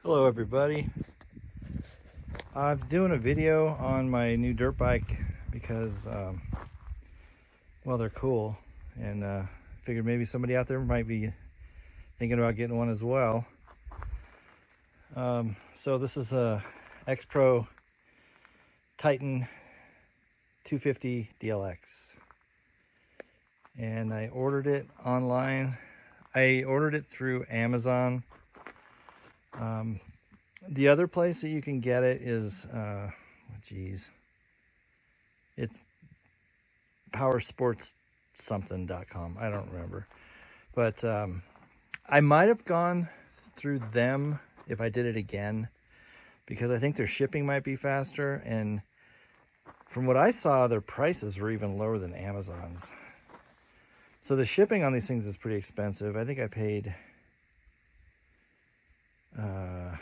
Hello everybody. I'm doing a video on my new dirt bike because well, they're cool, and figured maybe somebody out there might be thinking about getting one as well. So this is a X Pro Titan 250 DLX, and I ordered it online. I ordered it through Amazon. The other place that you can get it is, it's powersportssomething.com. I don't remember, but I might have gone through them if I did it again, because I think their shipping might be faster, and from what I saw, their prices were even lower than Amazon's. So the shipping on these things is pretty expensive. I think I paid $300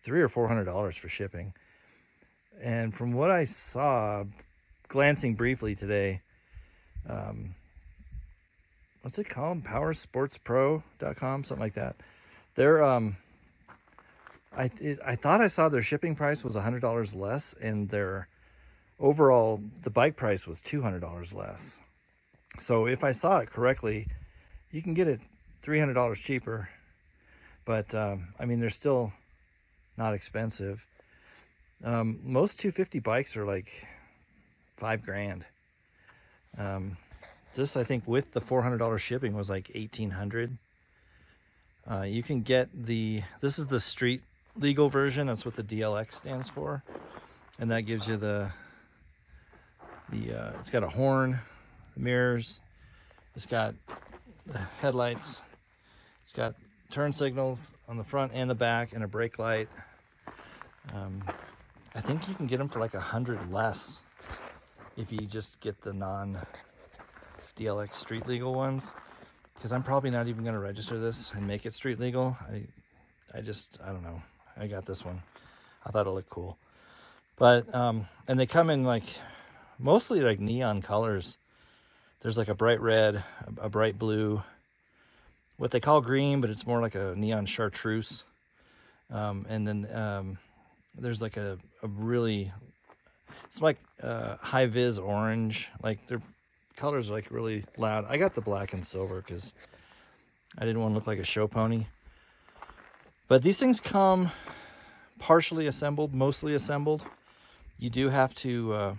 or $400 for shipping. And from what I saw, glancing briefly today, what's it called? powersportspro.com, something like that. They're I thought I saw their shipping price was $100 less, and their overall, the bike price was $200 less. So if I saw it correctly, you can get it $300 cheaper. But I mean, they're still not expensive. Most 250 bikes are like $5,000. This, I think, with the $400 shipping, was like $1,800. You can get this is the street legal version. That's what the DLX stands for, and that gives you it's got a horn, mirrors, it's got the headlights, it's got turn signals on the front and the back, and a brake light. I think you can get them for like $100 less if you just get the non-DLX street legal ones, because I'm probably not even going to register this and make it street legal. I don't know. I got this one. I thought it looked cool. But and they come in like mostly like neon colors. There's like a bright red, a bright blue, what they call green, but it's more like a neon chartreuse. And then there's like a really, it's like high vis orange. Like their colors are like really loud. I got the black and silver because I didn't want to look like a show pony. But these things come partially assembled, mostly assembled. You do have to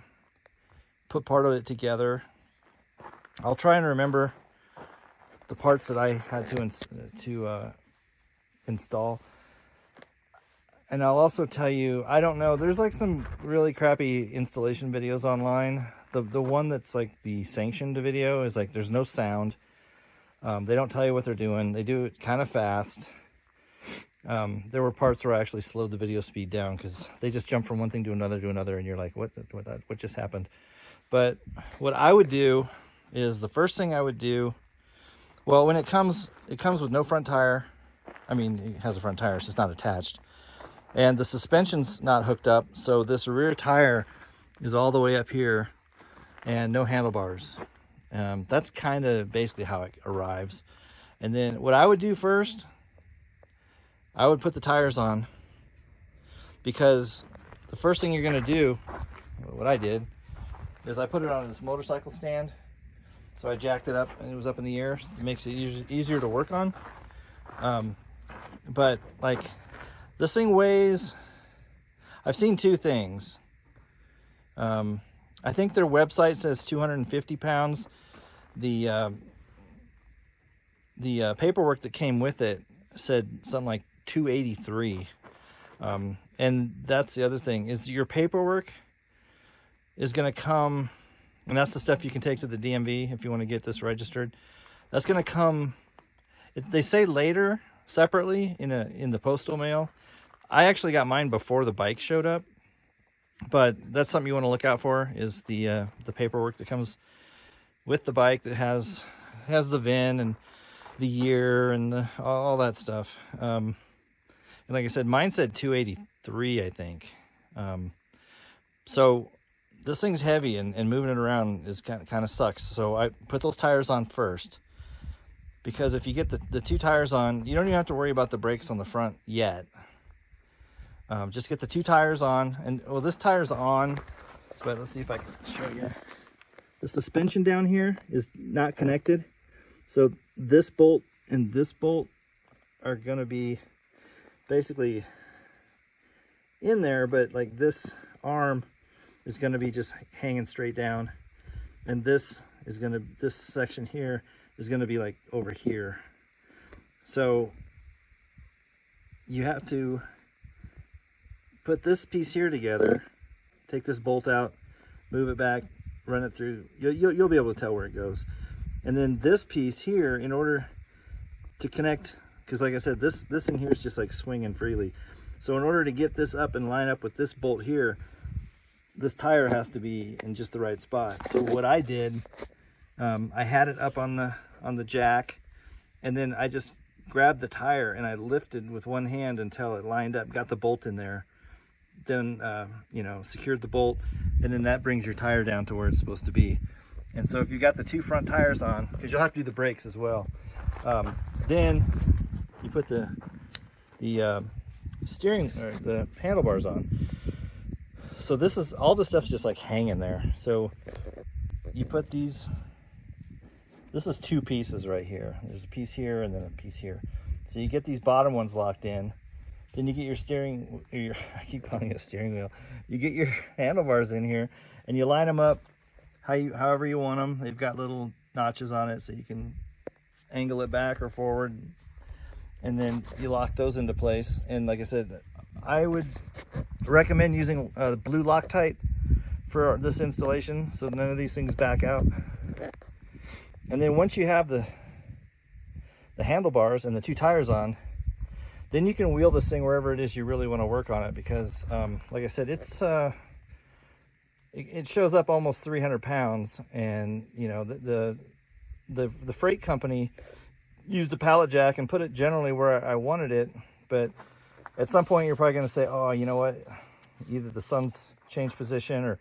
put part of it together. I'll try and remember the parts that I had to install. And I'll also tell you, I don't know, there's like some really crappy installation videos online. The one that's like the sanctioned video is like there's no sound. They don't tell you what they're doing. They do it kind of fast. There were parts where I actually slowed the video speed down because they just jump from one thing to another, and you're like, what just happened? But what I would do is, the first thing I would do, well, when it comes with no front tire. I mean, it has a front tire, it's just not attached. And the suspension's not hooked up, so this rear tire is all the way up here and no handlebars. That's kind of basically how it arrives. And then what I would do first, I would put the tires on, because the first thing you're going to do, what I did, is I put it on this motorcycle stand. So I jacked it up, and it was up in the air, so it makes it easier to work on. But like, this thing weighs, I've seen two things. I think their website says 250 pounds. The paperwork that came with it said something like 283. And that's the other thing, is your paperwork is going to come, and that's the stuff you can take to the DMV if you want to get this registered. That's going to come, they say later, separately in the postal mail. I actually got mine before the bike showed up, but that's something you want to look out for, is the paperwork that comes with the bike that has the VIN and the year and all that stuff. And like I said, mine said 283, I think. So this thing's heavy, and moving it around is kind of sucks. So I put those tires on first, because if you get the two tires on, you don't even have to worry about the brakes on the front yet. Just get the 2 tires on, and well, this tire's on, but let's see if I can show you. The suspension down here is not connected, so this bolt and this bolt are going to be basically in there, but like this arm is going to be just hanging straight down, and this section here is going to be like over here. So you have to put this piece here together, take this bolt out, move it back, run it through. You'll be able to tell where it goes. And then this piece here, in order to connect, because like I said, this in here is just like swinging freely. So in order to get this up and line up with this bolt here, this tire has to be in just the right spot. So what I did, I had it up on the jack, and then I just grabbed the tire and I lifted with one hand until it lined up, got the bolt in there, then you know, secured the bolt, and then that brings your tire down to where it's supposed to be. And so if you got the 2 front tires on, because you'll have to do the brakes as well, then you put the steering or the handlebars on. So this is all the stuff's just like hanging there. So you put these, this is 2 pieces right here. There's a piece here and then a piece here. So you get these bottom ones locked in. Then you get your steering, I keep calling it a steering wheel. You get your handlebars in here and you line them up however you want them. They've got little notches on it so you can angle it back or forward. And then you lock those into place. And like I said, I would recommend using blue Loctite for this installation so none of these things back out. And then once you have the handlebars and the 2 tires on, then you can wheel this thing wherever it is you really want to work on it, because like I said, it's it shows up almost 300 pounds, and you know, the freight company used a pallet jack and put it generally where I wanted it, but at some point you're probably going to say, oh, you know what, either the sun's changed position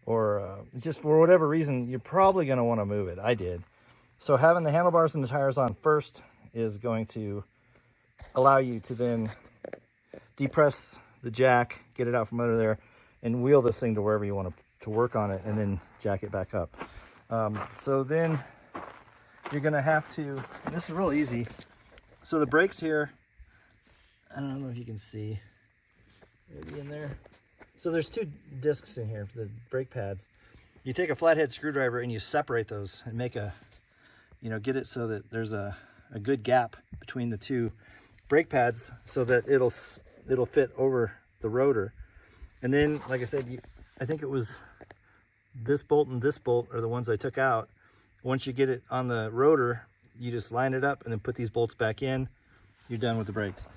or just for whatever reason, you're probably going to want to move it. I did. So having the handlebars and the tires on first is going to allow you to then depress the jack, get it out from under there, and wheel this thing to wherever you want to work on it, and then jack it back up. So then you're going to have to, and this is real easy. So the brakes here, I don't know if you can see, maybe in there. So there's 2 discs in here for the brake pads. You take a flathead screwdriver and you separate those and make a, you know, get it so that there's a good gap between the 2 brake pads so that it'll fit over the rotor. And then, like I said, I think it was this bolt and this bolt are the ones I took out. Once you get it on the rotor, you just line it up and then put these bolts back in. You're done with the brakes.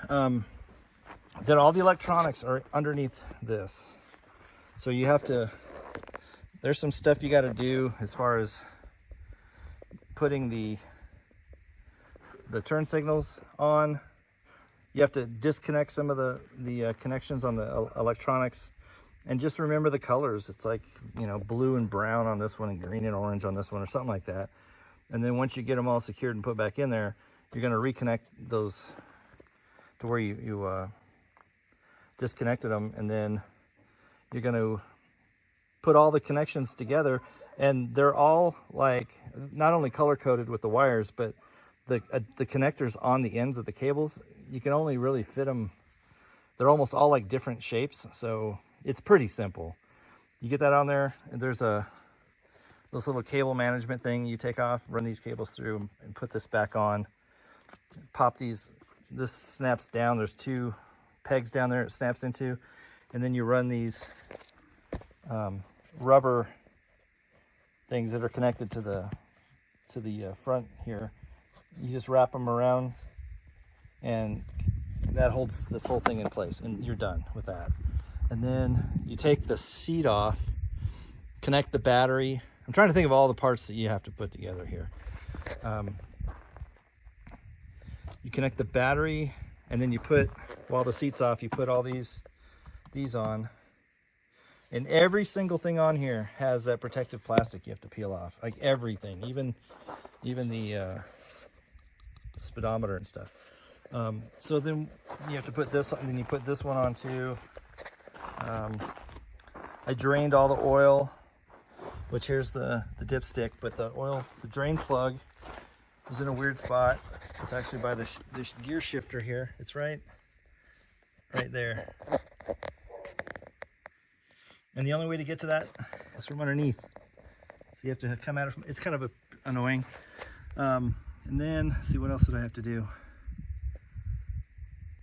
Then all the electronics are underneath this. So you have to, there's some stuff you got to do as far as putting the turn signals on. You have to disconnect some of the connections on the electronics, and just remember the colors. It's like, you know, blue and brown on this one and green and orange on this one, or something like that. And then once you get them all secured and put back in there, you're going to reconnect those to where you disconnected them, and then you're going to put all the connections together, and they're all like not only color coded with the wires, but the connectors on the ends of the cables, you can only really fit them. They're almost all like different shapes, so it's pretty simple. You get that on there, and there's this little cable management thing you take off, run these cables through, and put this back on. Pop these. This snaps down. There's 2 pegs down there it snaps into, and then you run these rubber things that are connected to the front here. You just wrap them around, and that holds this whole thing in place, and you're done with that. And then you take the seat off, connect the battery. I'm trying to think of all the parts that you have to put together here. You connect the battery, and then you put, while the seat's off, you put all these on. And every single thing on here has that protective plastic you have to peel off. Like everything, even the speedometer and stuff. So then you have to put this on, then you put this one on too. I drained all the oil, which here's the dipstick, but the oil, the drain plug is in a weird spot. It's actually by this gear shifter here. It's right there. And the only way to get to that is from underneath. So you have to come at it from, it's kind of annoying. And then, let's see, what else did I have to do?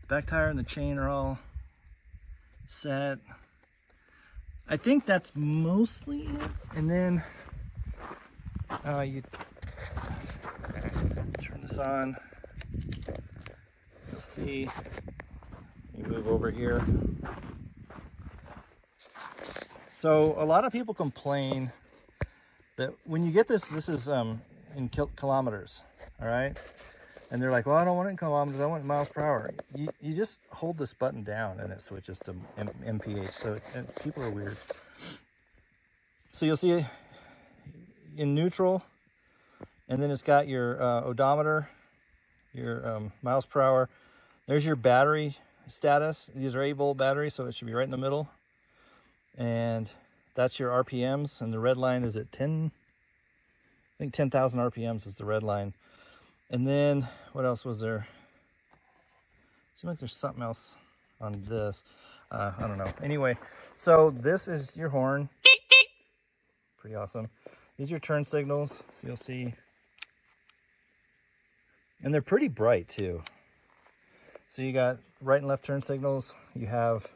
The back tire and the chain are all set. I think that's mostly it. And then you turn this on. You'll see, you move over here. So a lot of people complain that when you get this is in kilometers, all right? And they're like, well, I don't want it in kilometers, I want it in miles per hour. You just hold this button down and it switches to mph, so people are weird. So you'll see in neutral, and then it's got your odometer, your miles per hour. There's your battery status. These are 8-volt batteries, so it should be right in the middle. And that's your RPMs, and the red line is at 10, I think 10,000 RPMs is the red line. And then what else was there? Seems like there's something else on this. I don't know. Anyway, so this is your horn. Pretty awesome. These are your turn signals, so you'll see. And they're pretty bright too. So you got right and left turn signals. You have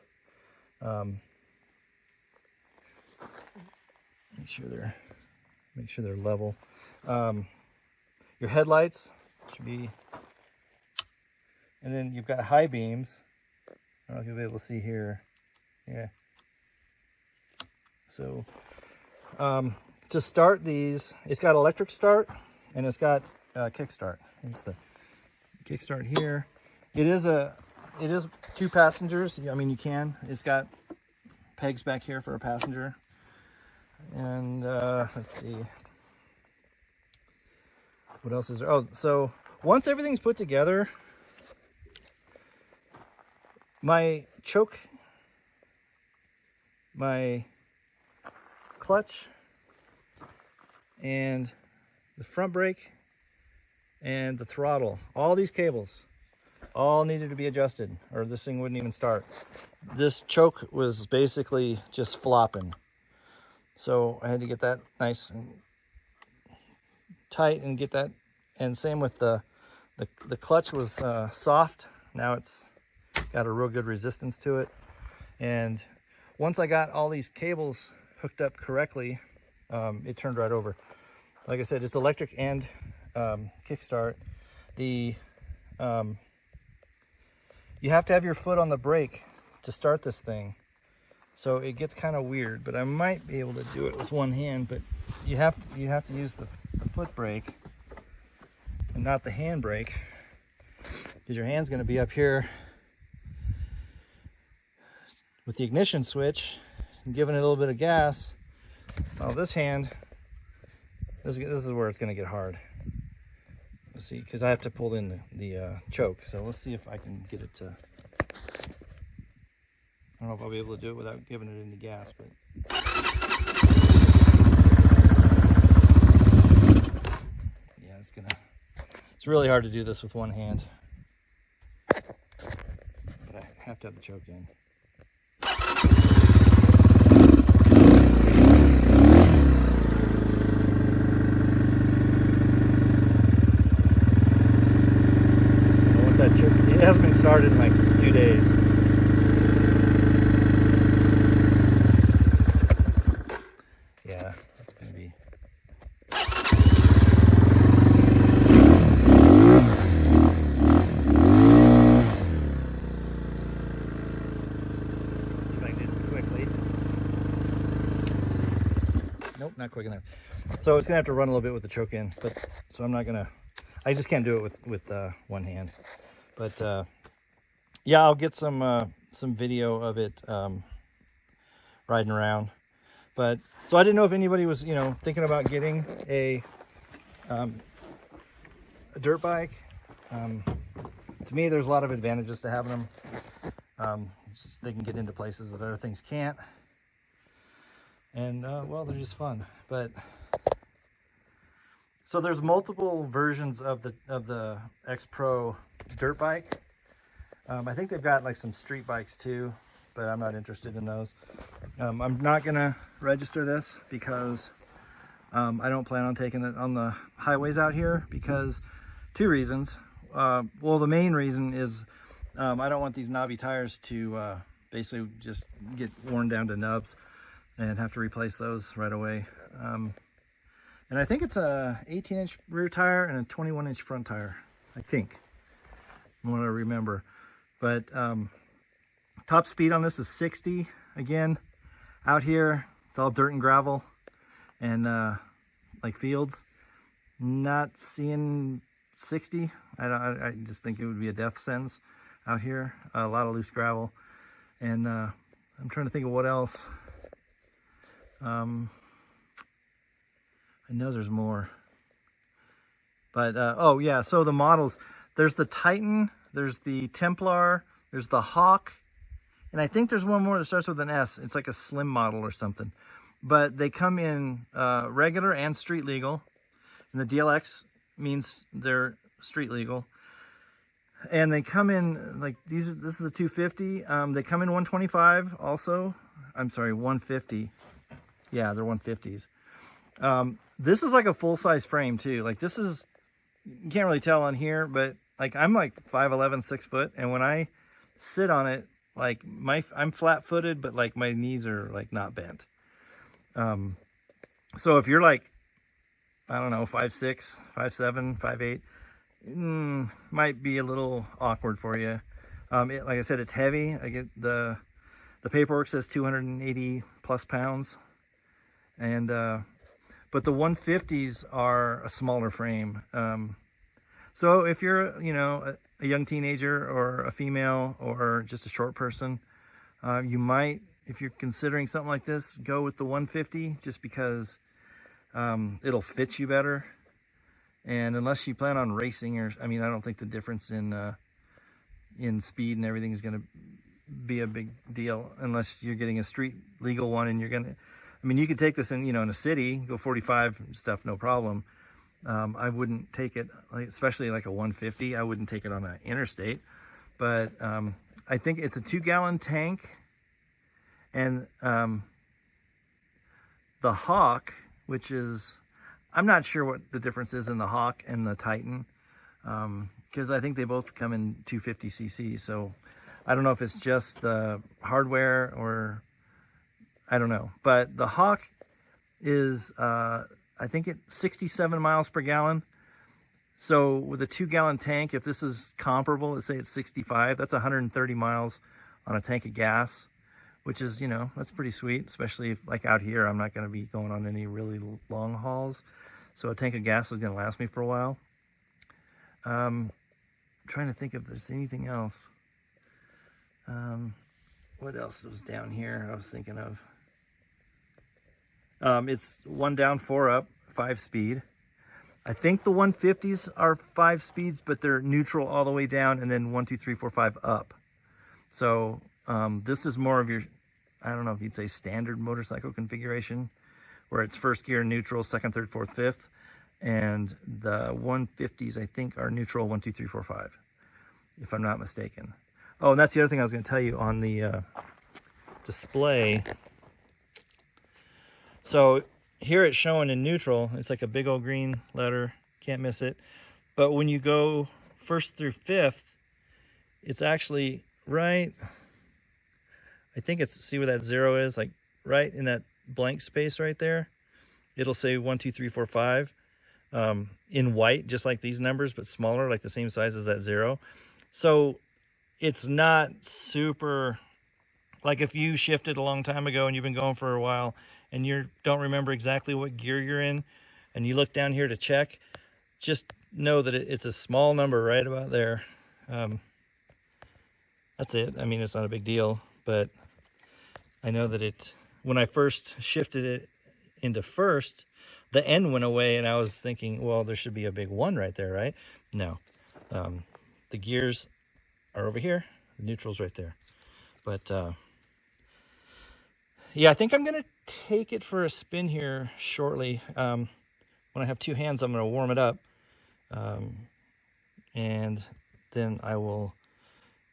make sure they're level. Your headlights should be, and then you've got high beams. I don't know if you'll be able to see here. Yeah. So to start these, it's got electric start and it's got kick start. Here's the kick start here. It is 2 passengers. I mean, you can. It's got pegs back here for a passenger. And let's see. What else is there? Oh, so once everything's put together, my choke, my clutch, and the front brake, and the throttle, all these cables, all needed to be adjusted, or this thing wouldn't even start. This choke was basically just flopping. So I had to get that nice and tight and get that, and same with the clutch was soft. Now it's got a real good resistance to it. And once I got all these cables hooked up correctly, it turned right over. Like I said, it's electric and kickstart. You have to have your foot on the brake to start this thing. So it gets kind of weird, but I might be able to do it with one hand, but you have to use the foot brake and not the hand brake, because your hand's going to be up here with the ignition switch and giving it a little bit of gas. Well, this hand, this is where it's going to get hard. Let's see, because I have to pull in the choke. So let's see if I can get it to, I don't know if I'll be able to do it without giving it any gas, but. Yeah, it's really hard to do this with one hand. But I have to have the choke in. I want that choke. It hasn't been started in like 2 days. Nope, not quick enough. So it's gonna have to run a little bit with the choke in, but so I'm not gonna. I just can't do it with one hand. But yeah, I'll get some video of it riding around. But so I didn't know if anybody was thinking about getting a dirt bike. To me, there's a lot of advantages to having them. They can get into places that other things can't. And well, they're just fun. But so there's multiple versions of the X Pro dirt bike. I think they've got like some street bikes too, but I'm not interested in those. I'm not gonna register this because I don't plan on taking it on the highways out here, because two reasons. Well, the main reason is I don't want these knobby tires to basically just get worn down to nubs and have to replace those right away. And I think it's a 18-inch rear tire and a 21-inch front tire, I think, from what I remember. But top speed on this is 60. Again, out here, it's all dirt and gravel and like fields. Not seeing 60. I just think it would be a death sentence out here. A lot of loose gravel. And I'm trying to think of what else. I know there's more. But, oh yeah, so the models. There's the Titan, there's the Templar, there's the Hawk, and I think there's one more that starts with an S. It's like a slim model or something. But they come in regular and street legal. And the DLX means they're street legal. And they come in, like, this is a 250. They come in 125 also. I'm sorry, 150. Yeah, they're 150s. This is like a full-size frame too. Like, this is, you can't really tell on here, but like I'm like 5'11", 6 foot, and when I sit on it, like I'm flat-footed, but like my knees are like not bent. So if you're like, I don't know, 5'6", 5'7", 5'8", might be a little awkward for you. Like I said, it's heavy. I get the paperwork says 280 plus pounds, and but the 150s are a smaller frame. So if you're, you know, a young teenager or a female or just a short person, you might, if you're considering something like this, go with the 150, just because it'll fit you better. And unless you plan on racing, or I mean, I don't think the difference in speed and everything is going to be a big deal, unless you're getting a street legal one and you're going to, I mean, you could take this in, you know, in a city, go 45 stuff, no problem. I wouldn't take it, especially like a 150. I wouldn't take it on an interstate. But I think it's a 2-gallon tank. And the Hawk, which is, I'm not sure what the difference is in the Hawk and the Titan, because I think they both come in 250cc. So I don't know if it's just the hardware or I don't know. But the Hawk is, I think it's 67 miles per gallon. So with a 2-gallon tank, if this is comparable, let's say it's 65, that's 130 miles on a tank of gas, which is, you know, that's pretty sweet, especially if, like out here, I'm not going to be going on any really long hauls. So a tank of gas is going to last me for a while. I'm trying to think if there's anything else. What else was down here I was thinking of? It's 1 down, 4 up, 5-speed. I think the 150s are 5 speeds, but they're neutral all the way down, and then 1, 2, 3, 4, 5 up. So this is more of your, I don't know if you'd say standard motorcycle configuration, where it's first gear neutral, second, third, fourth, fifth. And the 150s, I think, are neutral 1, 2, 3, 4, 5, if I'm not mistaken. Oh, and that's the other thing I was going to tell you on the display. So here it's showing in neutral. It's like a big old green letter. Can't miss it. But when you go first through fifth, it's actually right. I think it's, see where that 0 is? Like right in that blank space right there. It'll say 1, 2, 3, 4, 5 in white, just like these numbers, but smaller, like the same size as that 0. So it's not super, like if you shifted a long time ago and you've been going for a while and you don't remember exactly what gear you're in, and you look down here to check, just know that it's a small number right about there. That's it. I mean, it's not a big deal, but I know that it, when I first shifted it into first, the N went away, and I was thinking, well, there should be a big 1 right there, right? No. The gears are over here. The neutral's right there. But yeah, I think I'm gonna take it for a spin here shortly. When I have two hands, I'm gonna warm it up, and then I will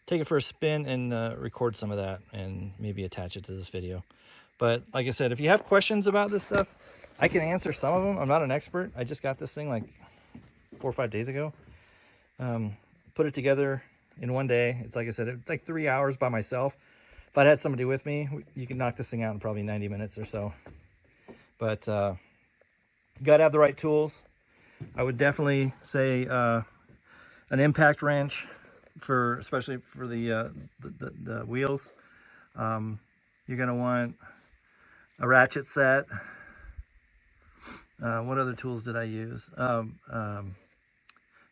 take it for a spin and record some of that and maybe attach it to this video. But like I said, if you have questions about this stuff, I can answer some of them. I'm not an expert. I just got this thing like 4 or 5 days ago. Put it together in one day. It's like I said, it's like 3 hours by myself. If I had somebody with me, you could knock this thing out in probably 90 minutes or so. But you got to have the right tools. I would definitely say an impact wrench, especially for the wheels. You're going to want a ratchet set. What other tools did I use?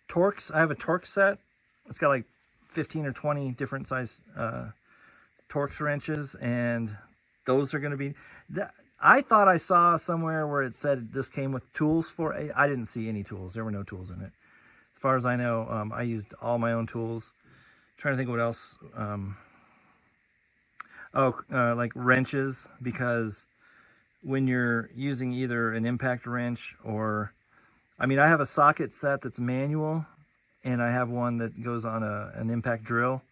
Torques. I have a Torque set. It's got like 15 or 20 different size Torques wrenches, and those are going to be... I thought I saw somewhere where it said this came with tools for it. I didn't see any tools. There were no tools in it. As far as I know, I used all my own tools. Trying to think what else. Like wrenches, because when you're using either an impact wrench or... I mean, I have a socket set that's manual, and I have one that goes on an impact drill.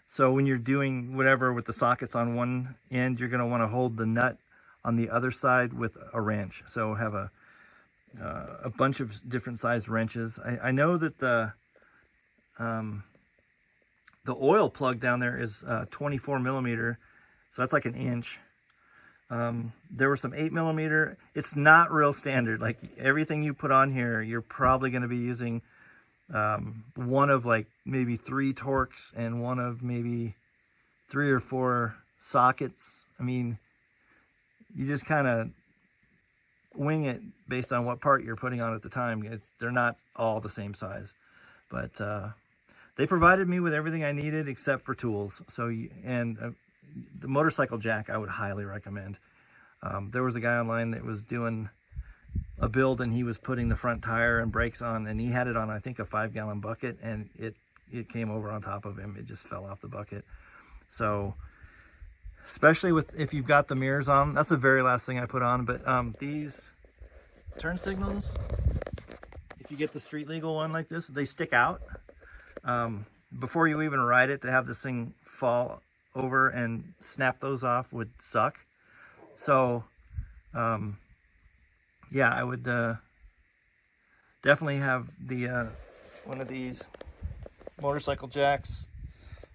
So when you're doing whatever with the sockets on one end, you're going to want to hold the nut on the other side with a wrench. So have a bunch of different sized wrenches. I know that the oil plug down there is 24 millimeter, so that's like an inch. There were some 8 millimeter. It's not real standard. Like everything you put on here, you're probably going to be using one of like maybe 3 Torques and one of maybe 3 or 4 sockets. I mean, you just kind of wing it based on what part you're putting on at the time. They're not all the same size, but they provided me with everything I needed except for tools. So, the motorcycle jack I would highly recommend. There was a guy online that was doing a build, and he was putting the front tire and brakes on, and he had it on, I think, a 5-gallon bucket, and it came over on top of him. It just fell off the bucket. So especially if you've got the mirrors on, that's the very last thing I put on. But these turn signals, if you get the street legal one like this, they stick out. Before you even ride it, to have this thing fall over and snap those off would suck. So yeah, I would definitely have the one of these motorcycle jacks,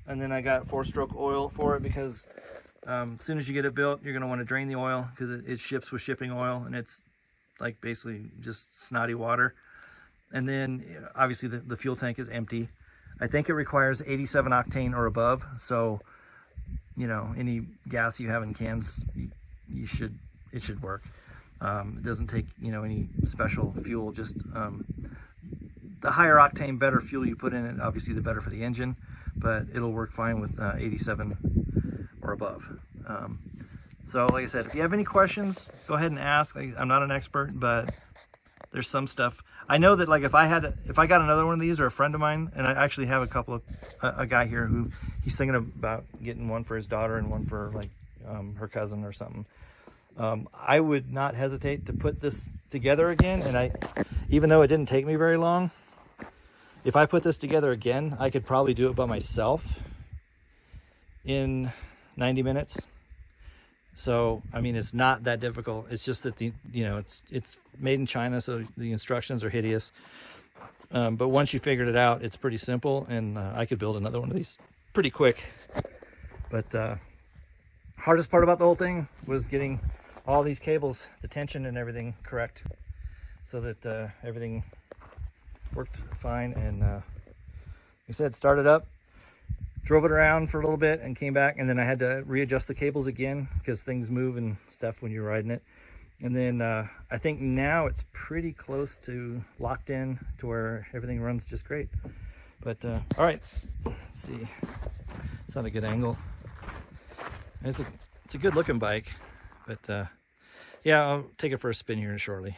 and then I got 4-stroke oil for it, because as soon as you get it built, you're going to want to drain the oil, because it ships with shipping oil, and it's like basically just snotty water. And then obviously the fuel tank is empty. I think it requires 87 octane or above, so you know, any gas you have in cans, it should work. It doesn't take, you know, any special fuel. Just the higher octane, better fuel you put in it, obviously the better for the engine, but it'll work fine with 87 or above. So like I said, if you have any questions, go ahead and ask. I'm not an expert, but there's some stuff. I know that, like, if I got another one of these, or a friend of mine, and I actually have a guy here who he's thinking about getting one for his daughter and one for like her cousin or something. I would not hesitate to put this together again, and even though it didn't take me very long, if I put this together again, I could probably do it by myself in 90 minutes. So, I mean, it's not that difficult. It's just that it's made in China, so the instructions are hideous. But once you figured it out, it's pretty simple, and I could build another one of these pretty quick. But hardest part about the whole thing was getting all these cables, the tension and everything correct, so that everything worked fine. And like I said, started up, drove it around for a little bit and came back, and then I had to readjust the cables again, because things move and stuff when you're riding it. And then I think now it's pretty close to locked in to where everything runs just great. But all right, let's see. It's not a good angle. It's a good looking bike, but yeah, I'll take it for a spin here shortly.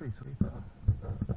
pretty sweet though.